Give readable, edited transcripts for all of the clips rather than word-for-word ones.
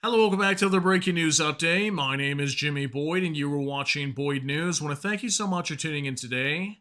Hello, welcome back to the Breaking News Update. My name is Jimmy Boyd, and you were watching Boyd News. I want to thank you so much for tuning in today.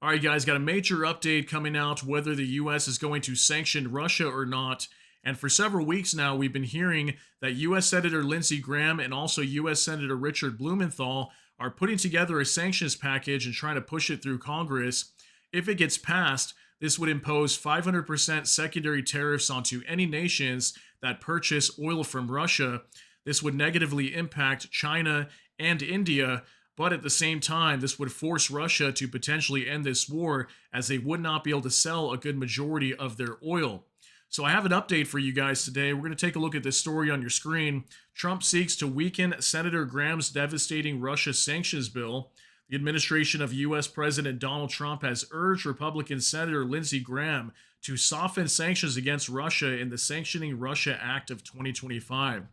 All right, guys, got a major update coming out whether the U.S. is going to sanction Russia or not. And for several weeks now, we've been hearing that U.S. Senator Lindsey Graham and also U.S. Senator Richard Blumenthal are putting together a sanctions package and trying to push it through Congress. If it gets passed, this would impose 500% secondary tariffs onto any nations that purchase oil from Russia. This would negatively impact China and India, but at the same time, this would force Russia to potentially end this war as they would not be able to sell a good majority of their oil. So, I have an update for you guys today. We're going to take a look at this story on your screen. Trump seeks to weaken Senator Graham's devastating Russia sanctions bill. The administration of U.S. President Donald Trump has urged Republican Senator Lindsey Graham to soften sanctions against Russia in the Sanctioning Russia Act of 2025.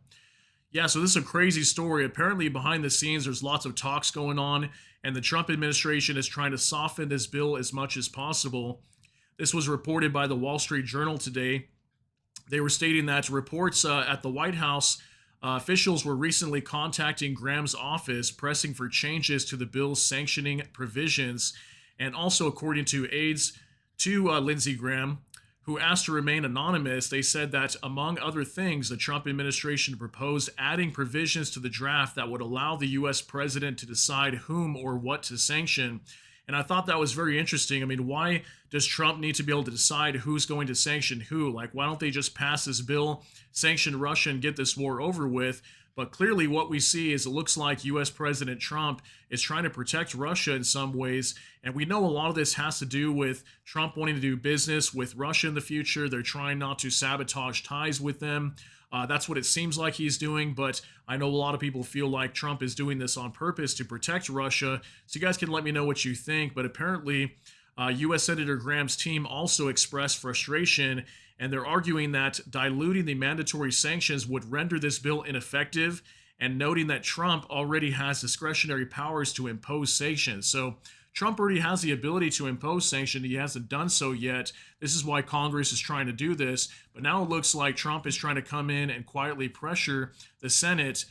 Yeah, so this is a crazy story. Apparently, behind the scenes, there's lots of talks going on, and the Trump administration is trying to soften this bill as much as possible. This was reported by the Wall Street Journal today. They were stating that reports at the White House officials were recently contacting Graham's office, pressing for changes to the bill's sanctioning provisions. And also, according to aides to Lindsey Graham, who asked to remain anonymous, they said that, among other things, the Trump administration proposed adding provisions to the draft that would allow the U.S. president to decide whom or what to sanction. And I thought that was very interesting. I mean, why does Trump need to be able to decide who's going to sanction who? Like, why don't they just pass this bill, sanction Russia, and get this war over with? But clearly, what we see is it looks like U.S. President Trump is trying to protect Russia in some ways. And we know a lot of this has to do with Trump wanting to do business with Russia in the future. They're trying not to sabotage ties with them. That's what it seems like he's doing, but I know a lot of people feel like Trump is doing this on purpose to protect Russia. So you guys can let me know what you think. But apparently, U.S. Senator Graham's team also expressed frustration, and they're arguing that diluting the mandatory sanctions would render this bill ineffective, and noting that Trump already has discretionary powers to impose sanctions. So Trump already has the ability to impose sanctions. He hasn't done so yet. This is why Congress is trying to do this. But now it looks like Trump is trying to come in and quietly pressure the Senate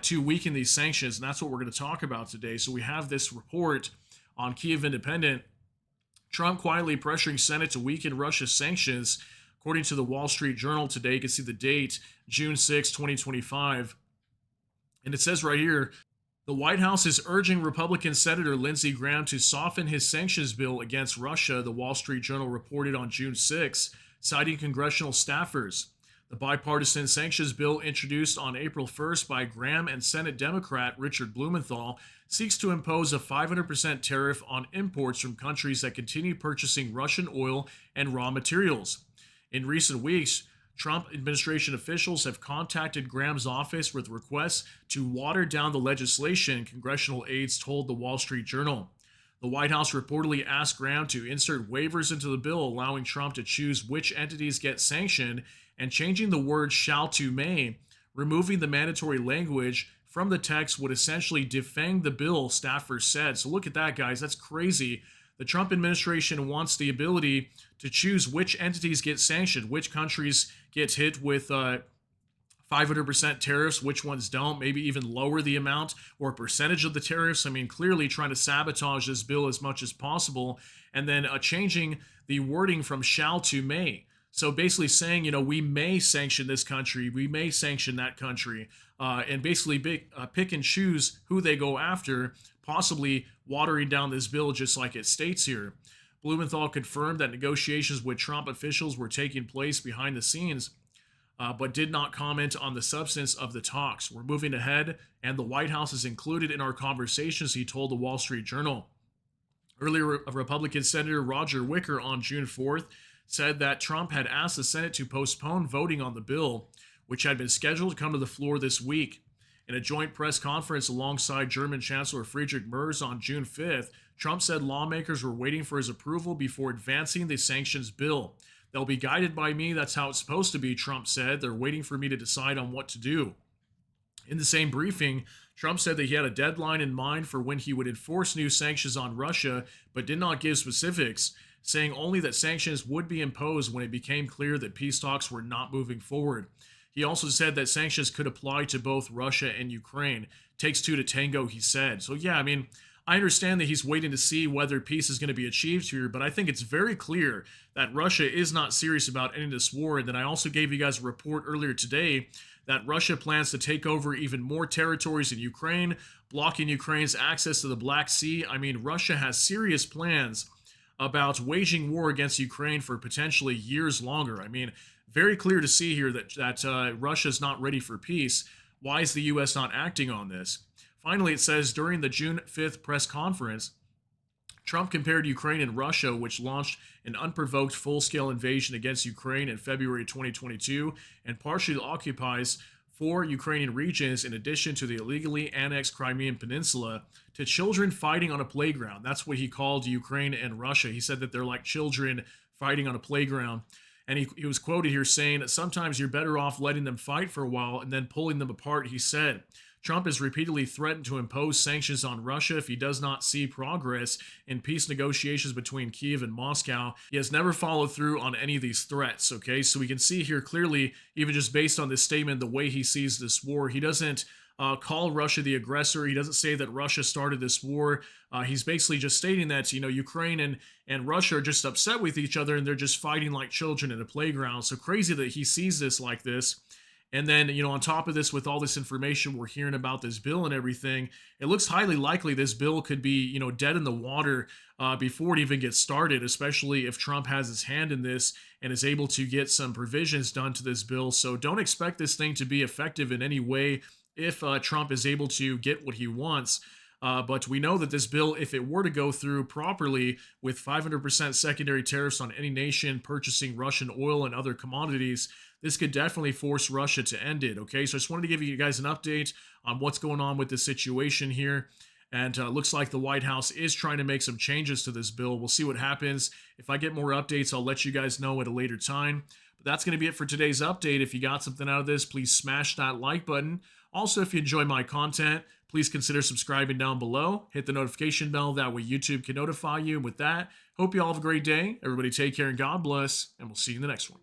to weaken these sanctions. And that's what we're going to talk about today. So we have this report on Kiev Independent. Trump quietly pressuring Senate to weaken Russia's sanctions. According to the Wall Street Journal today, you can see the date, June 6, 2025. And it says right here, the White House is urging Republican Senator Lindsey Graham to soften his sanctions bill against Russia, the Wall Street Journal reported on June 6, citing congressional staffers. The bipartisan sanctions bill introduced on April 1st by Graham and Senate Democrat Richard Blumenthal seeks to impose a 500% tariff on imports from countries that continue purchasing Russian oil and raw materials. In recent weeks, Trump administration officials have contacted Graham's office with requests to water down the legislation, congressional aides told the Wall Street Journal. The White House reportedly asked Graham to insert waivers into the bill, allowing Trump to choose which entities get sanctioned and changing the word shall to may. Removing the mandatory language from the text would essentially defang the bill, staffers said. So look at that, guys. That's crazy. The Trump administration wants the ability to choose which entities get sanctioned, which countries get hit with 500% tariffs, which ones don't, maybe even lower the amount or percentage of the tariffs. I mean, clearly trying to sabotage this bill as much as possible, and then changing the wording from shall to may. So basically saying, we may sanction this country, we may sanction that country, and basically pick and choose who they go after, possibly watering down this bill just like it states here. Blumenthal confirmed that negotiations with Trump officials were taking place behind the scenes, but did not comment on the substance of the talks. We're moving ahead, and the White House is included in our conversations, he told the Wall Street Journal. Earlier, a Republican Senator Roger Wicker on June 4th said that Trump had asked the Senate to postpone voting on the bill, which had been scheduled to come to the floor this week. In a joint press conference alongside German Chancellor Friedrich Merz on June 5th, Trump said lawmakers were waiting for his approval before advancing the sanctions bill. They'll be guided by me. That's how it's supposed to be, Trump said. They're waiting for me to decide on what to do. In the same briefing, Trump said that he had a deadline in mind for when he would enforce new sanctions on Russia, but did not give specifics, saying only that sanctions would be imposed when it became clear that peace talks were not moving forward. He also said that sanctions could apply to both Russia and Ukraine. Takes two to tango, he said. So, yeah, I mean, I understand that he's waiting to see whether peace is going to be achieved here, but I think it's very clear that Russia is not serious about ending this war. And then I also gave you guys a report earlier today that Russia plans to take over even more territories in Ukraine, blocking Ukraine's access to the Black Sea. I mean, Russia has serious plans about waging war against Ukraine for potentially years longer. I mean, very clear to see here that Russia's not ready for peace. Why is the U.S. not acting on this? Finally, it says during the June 5th press conference, Trump compared Ukraine and Russia, which launched an unprovoked full scale invasion against Ukraine in February 2022 and partially occupies four Ukrainian regions in addition to the illegally annexed Crimean Peninsula, to children fighting on a playground. That's what he called Ukraine and Russia. He said that they're like children fighting on a playground. And he was quoted here saying that sometimes you're better off letting them fight for a while and then pulling them apart. He said, Trump has repeatedly threatened to impose sanctions on Russia if he does not see progress in peace negotiations between Kyiv and Moscow. He has never followed through on any of these threats, okay? So we can see here clearly, even just based on this statement, the way he sees this war. He doesn't call Russia the aggressor. He doesn't say that Russia started this war. He's basically just stating that, Ukraine and Russia are just upset with each other and they're just fighting like children in a playground. So crazy that he sees this like this. And then, on top of this, with all this information we're hearing about this bill and everything, it looks highly likely this bill could be, dead in the water before it even gets started, especially if Trump has his hand in this and is able to get some provisions done to this bill. So don't expect this thing to be effective in any way if Trump is able to get what he wants. But we know that this bill, if it were to go through properly with 500% secondary tariffs on any nation purchasing Russian oil and other commodities, this could definitely force Russia to end it, okay? So I just wanted to give you guys an update on what's going on with this situation here. And looks like the White House is trying to make some changes to this bill. We'll see what happens. If I get more updates, I'll let you guys know at a later time. But that's going to be it for today's update. If you got something out of this, please smash that like button. Also, if you enjoy my content, please consider subscribing down below. Hit the notification bell. That way YouTube can notify you. And with that, hope you all have a great day. Everybody take care and God bless. And we'll see you in the next one.